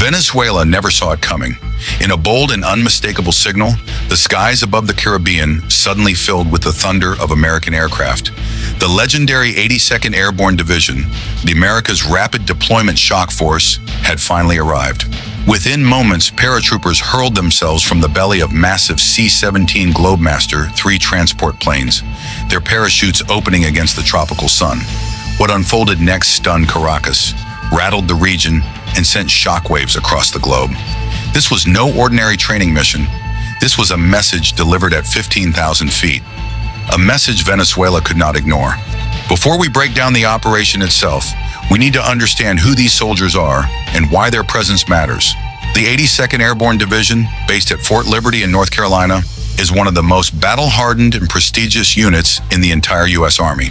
Venezuela never saw it coming. In a bold and unmistakable signal, the skies above the Caribbean suddenly filled with the thunder of American aircraft. The legendary 82nd Airborne Division, the America's rapid deployment shock force, had finally arrived. Within moments, paratroopers hurled themselves from the belly of massive C-17 Globemaster III transport planes, their parachutes opening against the tropical sun. What unfolded next stunned Caracas, rattled the region, and sent shockwaves across the globe. This was no ordinary training mission. This was a message delivered at 15,000 feet. A message Venezuela could not ignore. Before we break down the operation itself, we need to understand who these soldiers are and why their presence matters. The 82nd Airborne Division, based at Fort Liberty in North Carolina, is one of the most battle-hardened and prestigious units in the entire U.S. Army.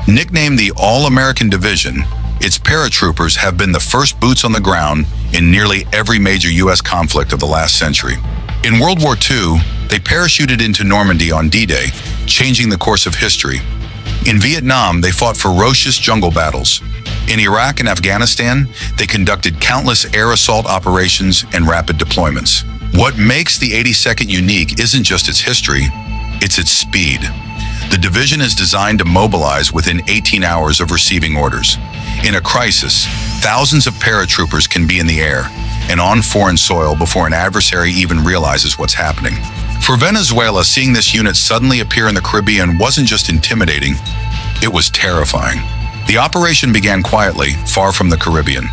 Nicknamed the All-American Division, its paratroopers have been the first boots on the ground in nearly every major U.S. conflict of the last century. In World War II, they parachuted into Normandy on D-Day, changing the course of history. In Vietnam, they fought ferocious jungle battles. In Iraq and Afghanistan, they conducted countless air assault operations and rapid deployments. What makes the 82nd unique isn't just its history, it's its speed. The division is designed to mobilize within 18 hours of receiving orders. In a crisis, thousands of paratroopers can be in the air and on foreign soil before an adversary even realizes what's happening. For Venezuela, seeing this unit suddenly appear in the Caribbean wasn't just intimidating, it was terrifying. The operation began quietly, far from the Caribbean.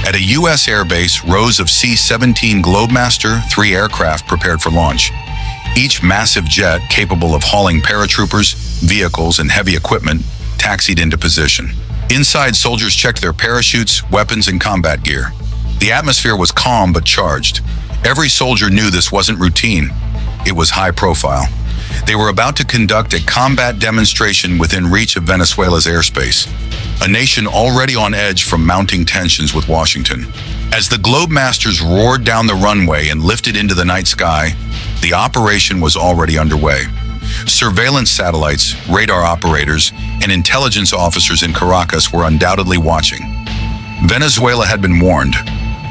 At a U.S. airbase, rows of C-17 Globemaster III aircraft prepared for launch. Each massive jet capable of hauling paratroopers, vehicles, and heavy equipment taxied into position. Inside, soldiers checked their parachutes, weapons, and combat gear. The atmosphere was calm but charged. Every soldier knew this wasn't routine. It was high profile. They were about to conduct a combat demonstration within reach of Venezuela's airspace, a nation already on edge from mounting tensions with Washington. As the Globemasters roared down the runway and lifted into the night sky, the operation was already underway. Surveillance satellites, radar operators, and intelligence officers in Caracas were undoubtedly watching. Venezuela had been warned,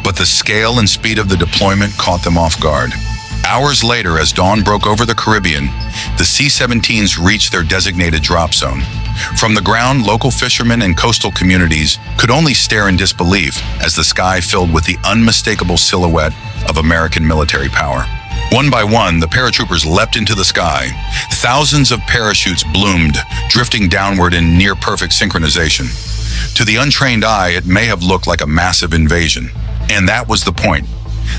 but the scale and speed of the deployment caught them off guard. Hours later, as dawn broke over the Caribbean, the C-17s reached their designated drop zone. From the ground, local fishermen and coastal communities could only stare in disbelief as the sky filled with the unmistakable silhouette of American military power. One by one, the paratroopers leapt into the sky. Thousands of parachutes bloomed, drifting downward in near-perfect synchronization. To the untrained eye, it may have looked like a massive invasion. And that was the point.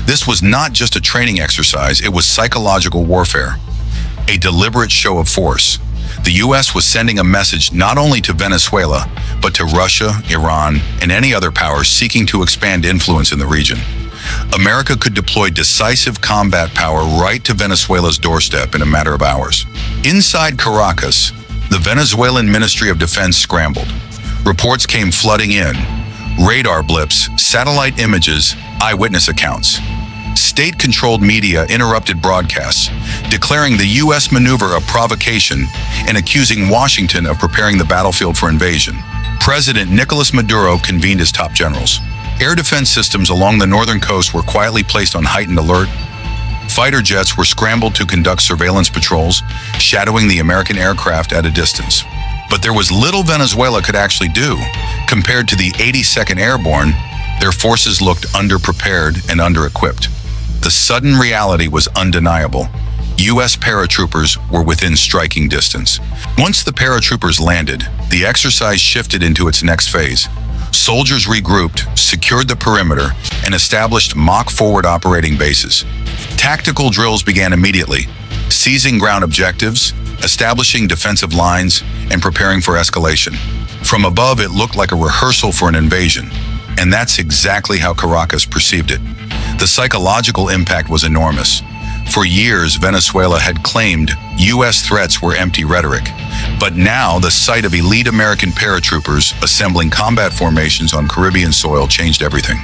This was not just a training exercise, it was psychological warfare. A deliberate show of force. The U.S. was sending a message not only to Venezuela, but to Russia, Iran, and any other powers seeking to expand influence in the region. America could deploy decisive combat power right to Venezuela's doorstep in a matter of hours. Inside Caracas, the Venezuelan Ministry of Defense scrambled. Reports came flooding in. Radar blips, satellite images, eyewitness accounts. State-controlled media interrupted broadcasts, declaring the U.S. maneuver a provocation and accusing Washington of preparing the battlefield for invasion. President Nicolas Maduro convened his top generals. Air defense systems along the northern coast were quietly placed on heightened alert. Fighter jets were scrambled to conduct surveillance patrols, shadowing the American aircraft at a distance. But there was little Venezuela could actually do. Compared to the 82nd Airborne, their forces looked underprepared and under-equipped. The sudden reality was undeniable. U.S. paratroopers were within striking distance. Once the paratroopers landed, the exercise shifted into its next phase. Soldiers regrouped, secured the perimeter, and established mock forward operating bases. Tactical drills began immediately, seizing ground objectives, establishing defensive lines, and preparing for escalation. From above, it looked like a rehearsal for an invasion, and that's exactly how Caracas perceived it. The psychological impact was enormous. For years, Venezuela had claimed U.S. threats were empty rhetoric. But now, the sight of elite American paratroopers assembling combat formations on Caribbean soil changed everything.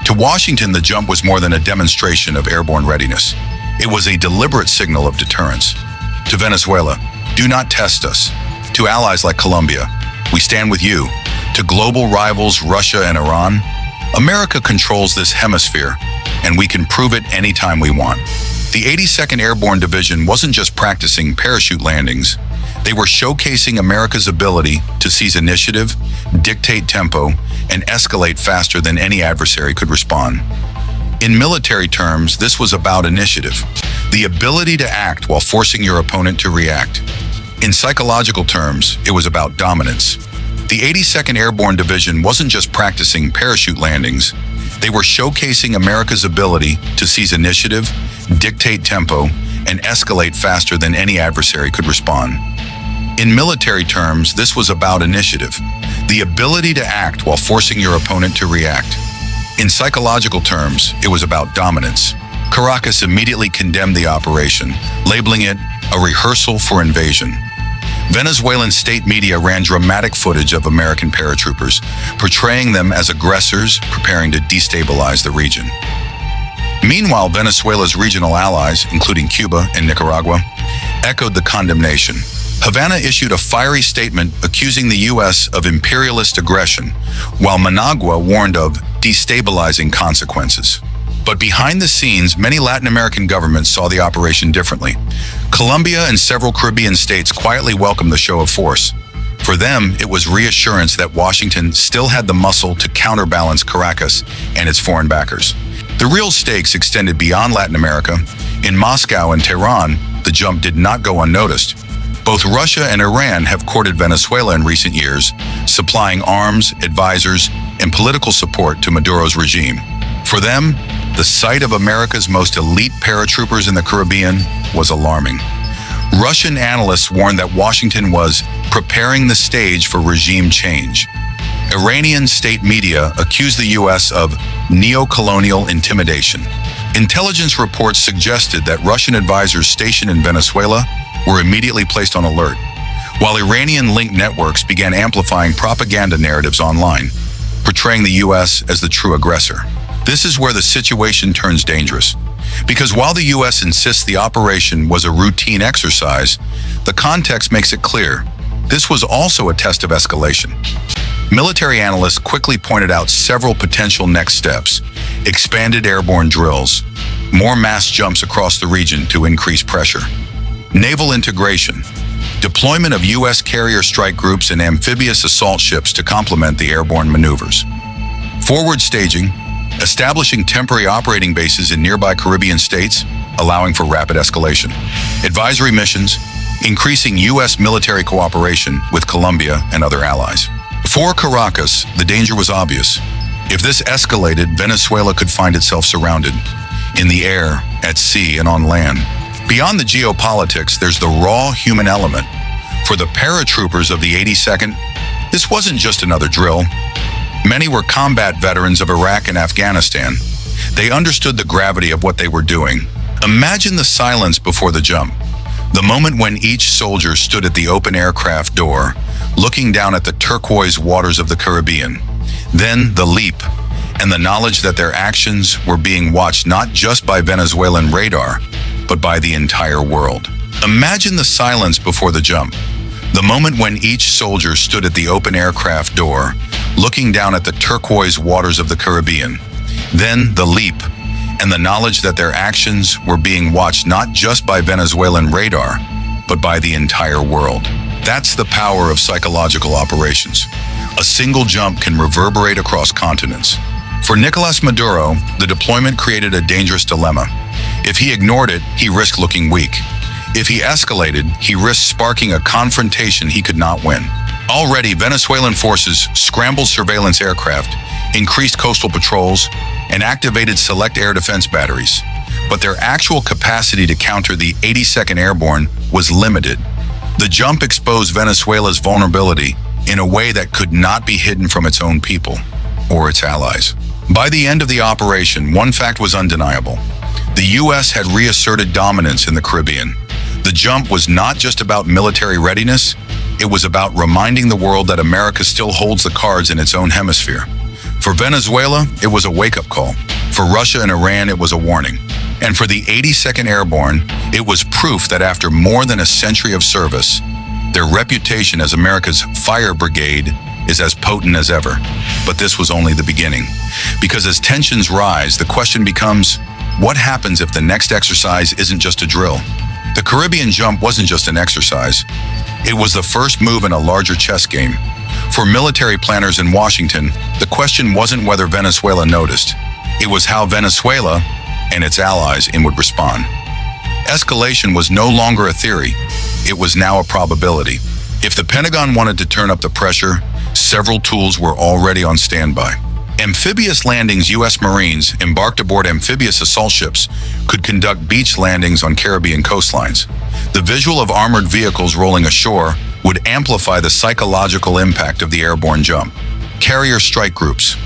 To Washington, the jump was more than a demonstration of airborne readiness. It was a deliberate signal of deterrence. To Venezuela, do not test us. To allies like Colombia, we stand with you. To global rivals Russia and Iran, America controls this hemisphere, and we can prove it anytime we want. The 82nd Airborne Division wasn't just practicing parachute landings. They were showcasing America's ability to seize initiative, dictate tempo, and escalate faster than any adversary could respond. In military terms, this was about initiative, the ability to act while forcing your opponent to react. In psychological terms, it was about dominance. The 82nd Airborne Division wasn't just practicing parachute landings. They were showcasing America's ability to seize initiative, dictate tempo, and escalate faster than any adversary could respond. In military terms, this was about initiative, the ability to act while forcing your opponent to react. In psychological terms, it was about dominance. Caracas immediately condemned the operation, labeling it a rehearsal for invasion. Venezuelan state media ran dramatic footage of American paratroopers, portraying them as aggressors preparing to destabilize the region. Meanwhile, Venezuela's regional allies, including Cuba and Nicaragua, echoed the condemnation. Havana issued a fiery statement accusing the U.S. of imperialist aggression, while Managua warned of destabilizing consequences. But behind the scenes, many Latin American governments saw the operation differently. Colombia and several Caribbean states quietly welcomed the show of force. For them, it was reassurance that Washington still had the muscle to counterbalance Caracas and its foreign backers. The real stakes extended beyond Latin America. In Moscow and Tehran, the jump did not go unnoticed. Both Russia and Iran have courted Venezuela in recent years, supplying arms, advisors, and political support to Maduro's regime. For them, the sight of America's most elite paratroopers in the Caribbean was alarming. Russian analysts warned that Washington was preparing the stage for regime change. Iranian state media accused the U.S. of neo-colonial intimidation. Intelligence reports suggested that Russian advisors stationed in Venezuela were immediately placed on alert, while Iranian-linked networks began amplifying propaganda narratives online, portraying the U.S. as the true aggressor. This is where the situation turns dangerous, because while the U.S. insists the operation was a routine exercise, the context makes it clear this was also a test of escalation. Military analysts quickly pointed out several potential next steps: expanded airborne drills, more mass jumps across the region to increase pressure, naval integration, deployment of U.S. carrier strike groups and amphibious assault ships to complement the airborne maneuvers, forward staging, establishing temporary operating bases in nearby Caribbean states, allowing for rapid escalation, advisory missions, increasing U.S. military cooperation with Colombia and other allies. For Caracas, the danger was obvious. If this escalated, Venezuela could find itself surrounded, in the air, at sea, and on land. Beyond the geopolitics, there's the raw human element. For the paratroopers of the 82nd, this wasn't just another drill. Many were combat veterans of Iraq and Afghanistan. They understood the gravity of what they were doing. Imagine the silence before the jump. The moment when each soldier stood at the open aircraft door, looking down at the turquoise waters of the Caribbean. Then the leap, and the knowledge that their actions were being watched not just by Venezuelan radar, but by the entire world. Imagine the silence before the jump. The moment when each soldier stood at the open aircraft door, looking down at the turquoise waters of the Caribbean. Then the leap, and the knowledge that their actions were being watched not just by Venezuelan radar, but by the entire world. That's the power of psychological operations. A single jump can reverberate across continents. For Nicolas Maduro, the deployment created a dangerous dilemma. If he ignored it, he risked looking weak. If he escalated, he risked sparking a confrontation he could not win. Already, Venezuelan forces scrambled surveillance aircraft, increased coastal patrols, and activated select air defense batteries. But their actual capacity to counter the 82nd Airborne was limited. The jump exposed Venezuela's vulnerability in a way that could not be hidden from its own people or its allies. By the end of the operation, one fact was undeniable. The U.S. had reasserted dominance in the Caribbean. The jump was not just about military readiness, it was about reminding the world that America still holds the cards in its own hemisphere. For Venezuela, it was a wake-up call. For Russia and Iran, it was a warning. And for the 82nd Airborne, it was proof that after more than a century of service, their reputation as America's fire brigade is as potent as ever. But this was only the beginning. Because as tensions rise, the question becomes, what happens if the next exercise isn't just a drill? The Caribbean jump wasn't just an exercise. It was the first move in a larger chess game. For military planners in Washington, the question wasn't whether Venezuela noticed. It was how Venezuela and its allies would respond. Escalation was no longer a theory. It was now a probability. If the Pentagon wanted to turn up the pressure, several tools were already on standby. Amphibious landings. U.S. Marines embarked aboard amphibious assault ships could conduct beach landings on Caribbean coastlines. The visual of armored vehicles rolling ashore would amplify the psychological impact of the airborne jump. Carrier strike groups.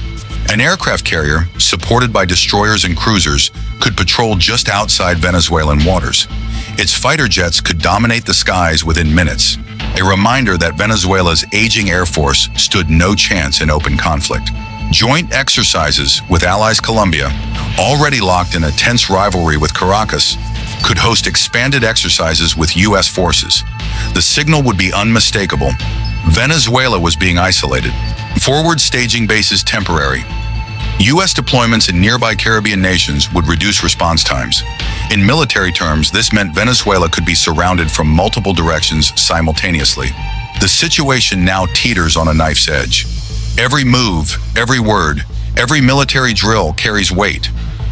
An aircraft carrier, supported by destroyers and cruisers, could patrol just outside Venezuelan waters. Its fighter jets could dominate the skies within minutes, a reminder that Venezuela's aging air force stood no chance in open conflict. Joint exercises with allies. Colombia, already locked in a tense rivalry with Caracas, could host expanded exercises with U.S. forces. The signal would be unmistakable. Venezuela was being isolated. Forward staging bases temporary. U.S. deployments in nearby Caribbean nations would reduce response times. In military terms, this meant Venezuela could be surrounded from multiple directions simultaneously. The situation now teeters on a knife's edge. Every move, every word, every military drill carries weight.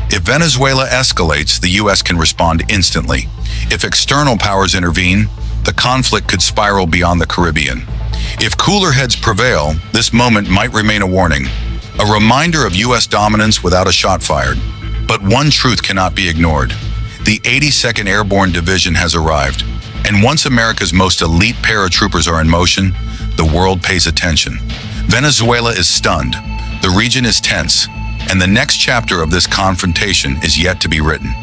If Venezuela escalates, the U.S. can respond instantly. If external powers intervene, the conflict could spiral beyond the Caribbean. If cooler heads prevail, this moment might remain a warning, a reminder of U.S. dominance without a shot fired. But one truth cannot be ignored. The 82nd Airborne Division has arrived, and once America's most elite paratroopers are in motion, the world pays attention. Venezuela is stunned, the region is tense, and the next chapter of this confrontation is yet to be written.